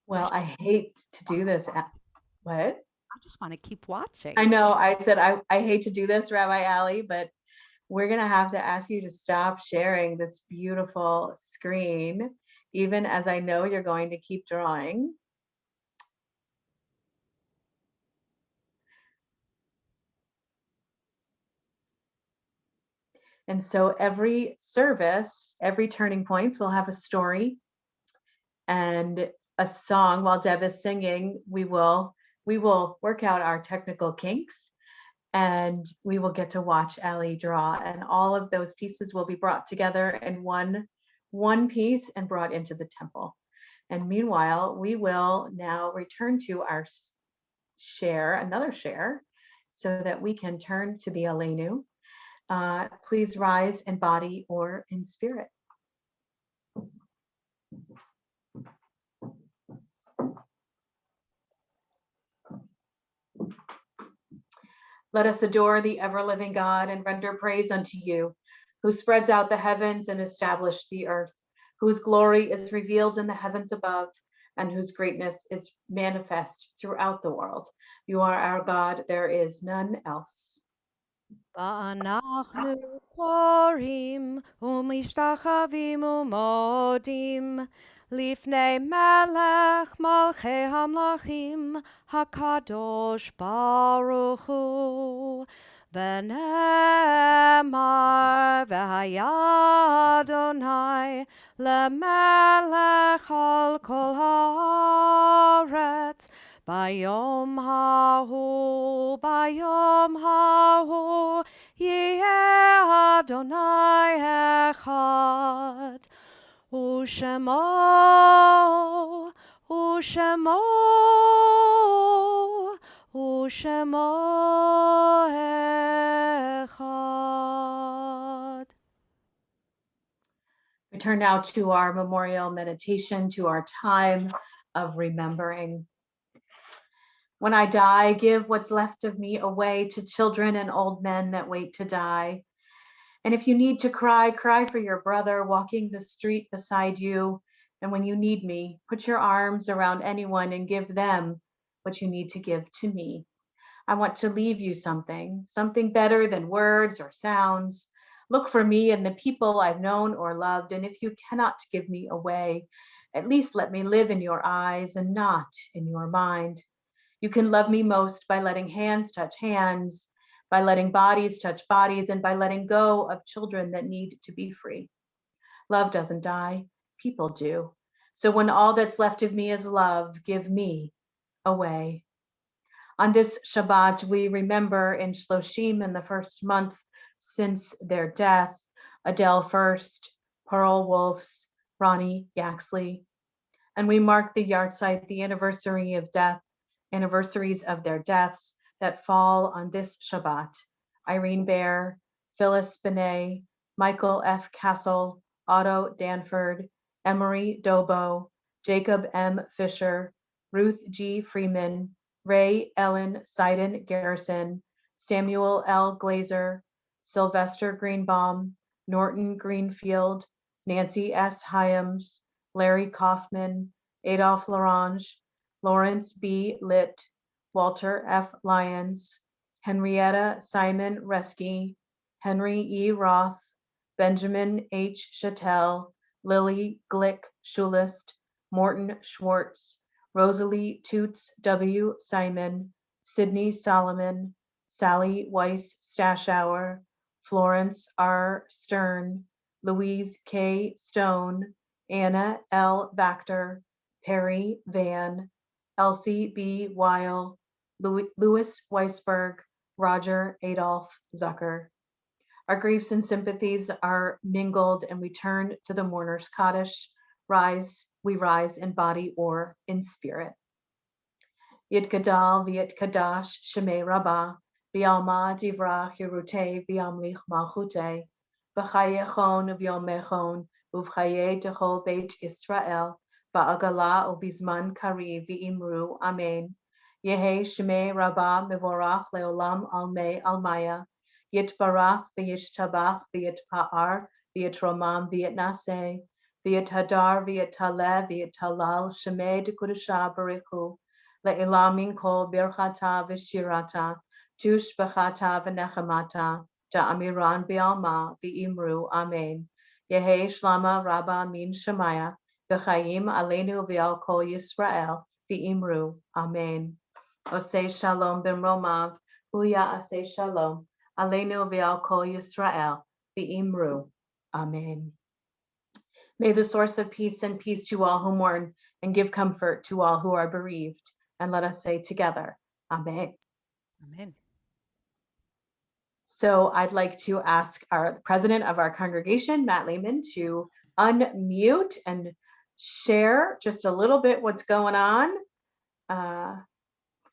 Well, I hate to do this. What? I just want to keep watching. I know, I said I hate to do this, Rabbi Ali, but we're gonna have to ask you to stop sharing this beautiful screen, even as I know you're going to keep drawing. And so every service, every turning points will have a story and a song. While Deb is singing, we will work out our technical kinks and we will get to watch Ali draw, and all of those pieces will be brought together in one piece and brought into the temple. And meanwhile, we will now return to our another share, so that we can turn to the Aleinu. Please rise in body or in spirit. Let us adore the ever-living God and render praise unto you, who spreads out the heavens and established the earth, whose glory is revealed in the heavens above, and whose greatness is manifest throughout the world. You are our God, there is none else. ואנחנו קוראים ומשתחווים ומודים לפני מלך מלכי המלכים הקדוש ברוך הוא, ונאמר והיה אדוני למלך על כל הארץ ביום ההוא יהיה אדוני אחד, ושמו אחד. We turn now to our memorial meditation, to our time of remembering. When I die, give what's left of me away to children and old men that wait to die. And if you need to cry, cry for your brother walking the street beside you. And when you need me, put your arms around anyone and give them what you need to give to me. I want to leave you something better than words or sounds. Look for me and the people I've known or loved. And if you cannot give me away, at least let me live in your eyes and not in your mind. You can love me most by letting hands touch hands, by letting bodies touch bodies, and by letting go of children that need to be free. Love doesn't die, people do. So when all that's left of me is love, give me away. On this Shabbat, we remember in Shloshim, in the first month since their death, Adele First, Pearl Wolfs, Ronnie Yaxley. And we mark the yahrzeit, the anniversaries of their deaths that fall on this Shabbat. Irene Bear, Phyllis Benet, Michael F. Castle, Otto Danford, Emery Dobo, Jacob M. Fisher, Ruth G. Freeman, Ray Ellen Seiden Garrison, Samuel L. Glazer, Sylvester Greenbaum, Norton Greenfield, Nancy S. Hyams, Larry Kaufman, Adolphe Larange, Lawrence B. Litt, Walter F. Lyons, Henrietta Simon Reski, Henry E. Roth, Benjamin H. Chattel, Lily Glick Schulist, Morton Schwartz, Rosalie Toots W. Simon, Sidney Solomon, Sally Weiss Stashauer, Florence R. Stern, Louise K. Stone, Anna L. Vactor, Perry Van, Elsie B. Weil, Louis Weisberg, Roger Adolph Zucker. Our griefs and sympathies are mingled, and we turn to the mourner's Kaddish. We rise in body or in spirit. Yitgadal v'yitkadash shemei rabbah, v'yalma divra hirute v'yamlich malchute, v'chayechon v'yomechon, uv'chaye techol beit Israel, v'agala uv'izman kari v'imru, amen. Yehe shemei rabbah mevorach leolam almei almaya, yitbarach v'yishtabach v'yitpa'ar v'yitromam v'yitnaseh, v'yithadar v'yitaleh v'yitalal shemei dekudusha barichu, le'ilamin kol birchata v'shirata, tush b'chata v'nechamata, da'amiran bi'alma v'imru, amen. Yehe shlama rabba min shemaya, v'chayim aleinu v'al kol Yisrael, v'imru, amen. Oseh shalom b'mromav, huya aseh shalom, aleinu v'al kol Yisrael, v'imru, amen. May the source of peace send peace to all who mourn and give comfort to all who are bereaved. And let us say together, amen. Amen. So I'd like to ask our president of our congregation, Matt Lehman, to unmute and share just a little bit what's going on. I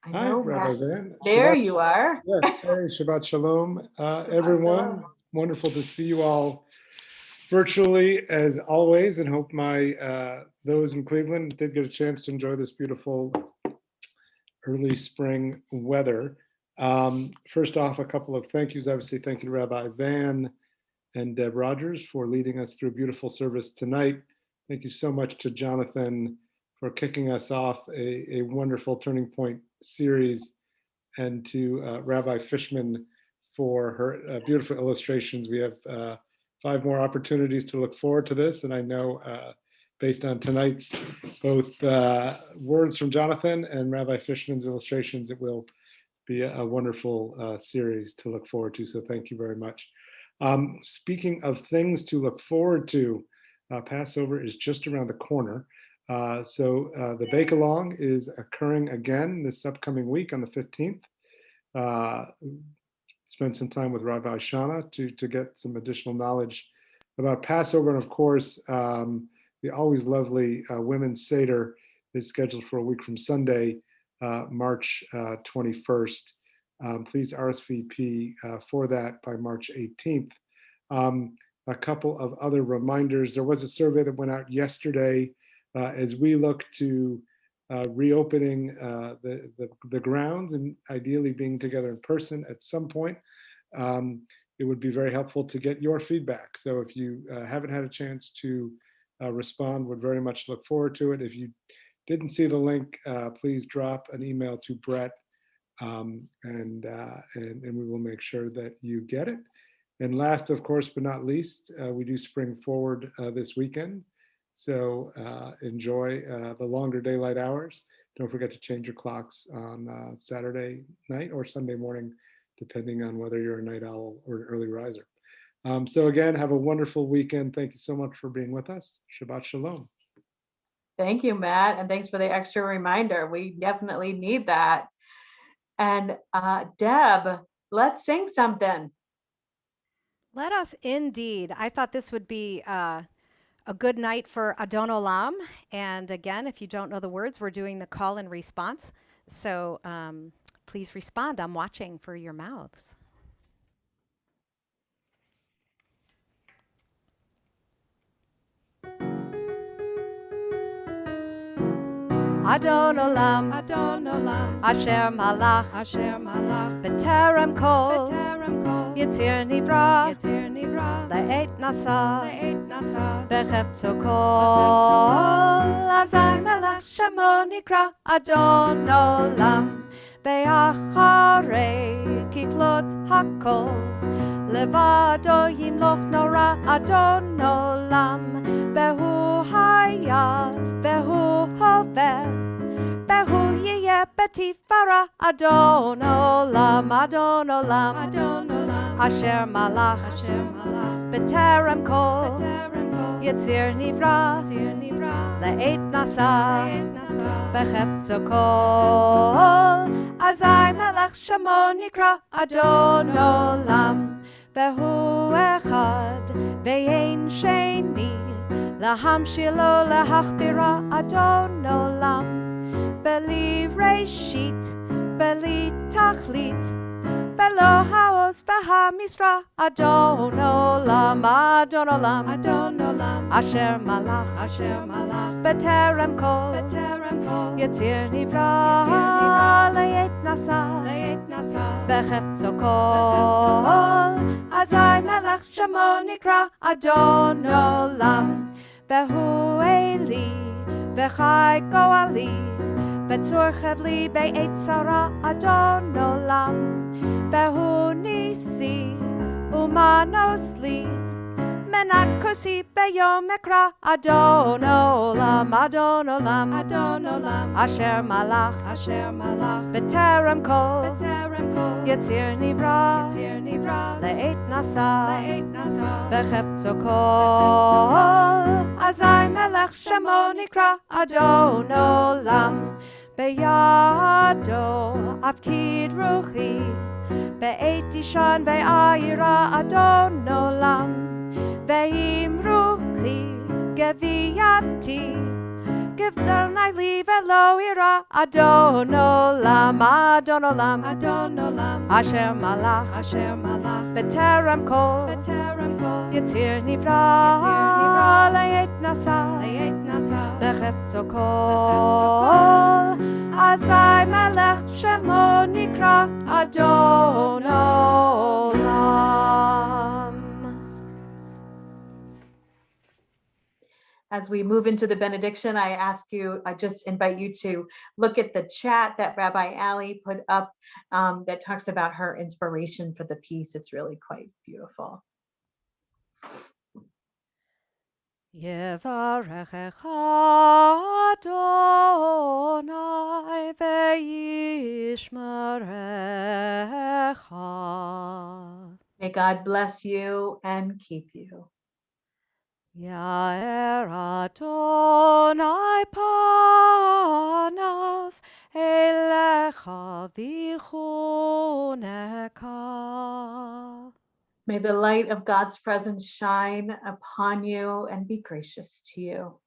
Hi, know, Rabbi Matt. Van. There Shabbat, you are. yes, hey, Shabbat Shalom, everyone. Shalom. Wonderful to see you all virtually as always, and hope my those in Cleveland did get a chance to enjoy this beautiful early spring weather. First off, a couple of thank yous. Obviously, thank you to Rabbi Van and Deb Rogers for leading us through a beautiful service tonight. Thank you so much to Jonathon for kicking us off a wonderful Turning Point series, and to Rabbi Fishman for her beautiful illustrations. We have 5 more opportunities to look forward to this, and I know based on tonight's both words from Jonathon and Rabbi Fishman's illustrations, it will be a wonderful series to look forward to, so thank you very much. Speaking of things to look forward to, Passover is just around the corner. So the Bake Along is occurring again this upcoming week on the 15th. Spend some time with Rabbi Shana to get some additional knowledge about Passover. And of course, the always lovely Women's Seder is scheduled for a week from Sunday, March 21st. Please RSVP for that by March 18th. A couple of other reminders. There was a survey that went out yesterday as we look to reopening the grounds and ideally being together in person at some point. It would be very helpful to get your feedback. So if you haven't had a chance to respond, would very much look forward to it. If you didn't see the link, please drop an email to Brett, and we will make sure that you get it. And last, of course, but not least, we do Spring Forward this weekend. So enjoy the longer daylight hours. Don't forget to change your clocks on Saturday night or Sunday morning, depending on whether you're a night owl or an early riser. So again, have a wonderful weekend. Thank you so much for being with us. Shabbat Shalom. Thank you, Matt. And thanks for the extra reminder. We definitely need that. And Deb, let's sing something. Let us indeed. I thought this would be a good night for Adon Olam. And again, if you don't know the words, we're doing the call and response. So please respond. I'm watching for your mouths. Adon Olam, Adon Olam, Asher Malach, Asher Malach, B'terem Kol, B'terem Kol, Yitzir Nivra, Yitzir Nivra, Le'et Nasa, Le'et Nasa, B'chepto Kol, Azay Melech Shemo Nikra, Adon Olam, Be'acharei Kichlot Hakol, Levado Yimloch Nora, Adon Olam, Behu Haya, Behu Hovel, Behu Yeh Betifara, Adon Olam, Adon Olam, Adon Olam, Asher Malach, Asher Malach, B'terem Kol, B'terem Kol, Yitzir Nivra, Yitzir Nivra, Le'et Nasa, Le'et Nasa, B'chepto Kol, Azay Melech Shemo Nikra, Adon Olam, Behu Echad, Ve'ein Sheni, Lahamshilo Lahachbira, Adon Olam, Beli Reshit, Beli Tachlit, Belo Haos Baha Misra, Adon Olam, Adon Olam, Adon Olam, Asher Malach, Asher Malach, B'terem Kol, B'terem Kol, Yitzir Nivra, Yitzir Nivra, Le'et Nasa, Le'et Nasa, B'chepto Kol, Azay Melech Shemo Nikra, Adon Olam, Behu Eli, V'chai Goali, V'tzorchev li Be'et Sarah, Adon Olam, Behu Nisi, Umanos li, Menat Kosi Beyom Ekra, Adon Olam, Adon Olam, Adon Olam, Asher Malach, Asher Malach, B'terem Kol, B'terem Kol, Yitzir Nivra, Yitzir Nivra, Le'et Nasa, Le'et Nasa, B'chepto Kol, Azay Melech Shemo Nikra, Adon Olam, Beyado Avkid Ruchi, Be'et Dishan Ve'ayira, Adon Olam, Ve'im Ruchi, leviati. Give them I leave Elohira Adon Olam Adon Olam Adon Olam Asher Malach Beterem Kol Yitzir Nivra Leit Nasa Bechepto Kol Asai Melech Shemo Nikra Adon Olam. As we move into the benediction, I just invite you to look at the chat that Rabbi Ali put up that talks about her inspiration for the piece. It's really quite beautiful. Yevarechecha Adonai ve'yishmerecha. May God bless you and keep you. Ya'er Adonai panav elecha v'chuneka. May the light of God's presence shine upon you and be gracious to you.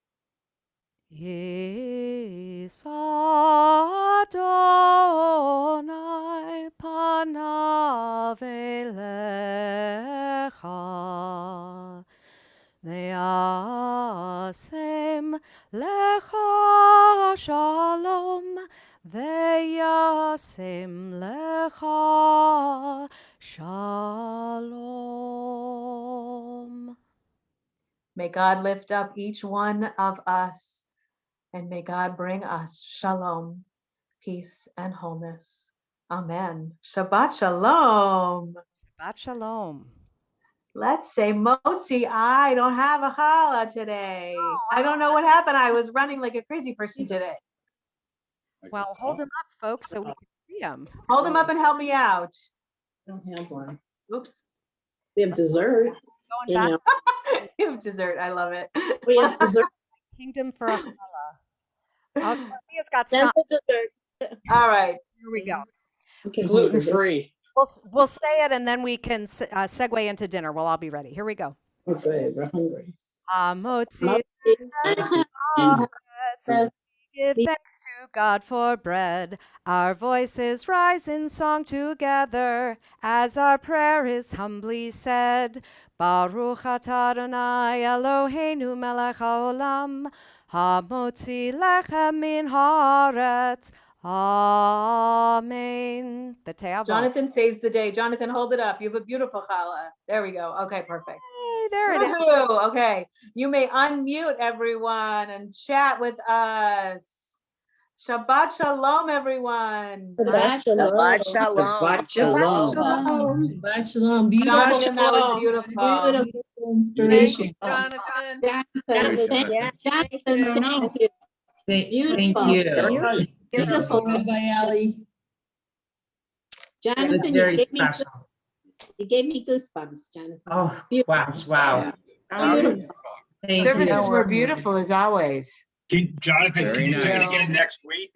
Yis Adonai panav elecha. Ve'asem lecha shalom, ve'asem lecha shalom. May God lift up each one of us, and may God bring us shalom, peace, and wholeness. Amen. Shabbat shalom. Shabbat shalom. Let's say Motzi, I don't have a challah today. I don't know what happened. I was running like a crazy person today. Well, hold them up, folks, so we can see them. Hold them up and help me out. Don't have one. Oops. We have dessert. Going You back know, You have dessert. I love it. we have dessert. to Kingdom for a challah. Leah's got That's some. the dessert. All right. Here we go. Okay, Gluten free. We'll say it and then we can segue into dinner. We'll all be ready. Here we go. Okay, we're hungry. Hamotzi give thanks to God for bread. Our voices rise in song together as our prayer is humbly said. Baruch atah Adonai Eloheinu melech haolam hamotzi lechem min haaretz. Amen. Jonathan saves the day. Jonathan, hold it up. You have a beautiful challah. There we go. Okay, perfect. Hey, there it is. Woohoo. Okay, you may unmute everyone and chat with us. Shabbat shalom, everyone. Shabbat shalom. Shabbat shalom. Shabbat shalom. Shabbat shalom. Beautiful, Jonathan, that was beautiful. Beautiful. inspiration. Jonathan, Jonathan. thank you. Thank Beautiful. you. Beautiful. Rabbi Ali. It was Jonathan, very special. you gave me goosebumps, Jonathan. Oh, Beautiful. wow. Beautiful. Thank Services you. were beautiful as always. Jonathan, Very can you do it nice. again next week?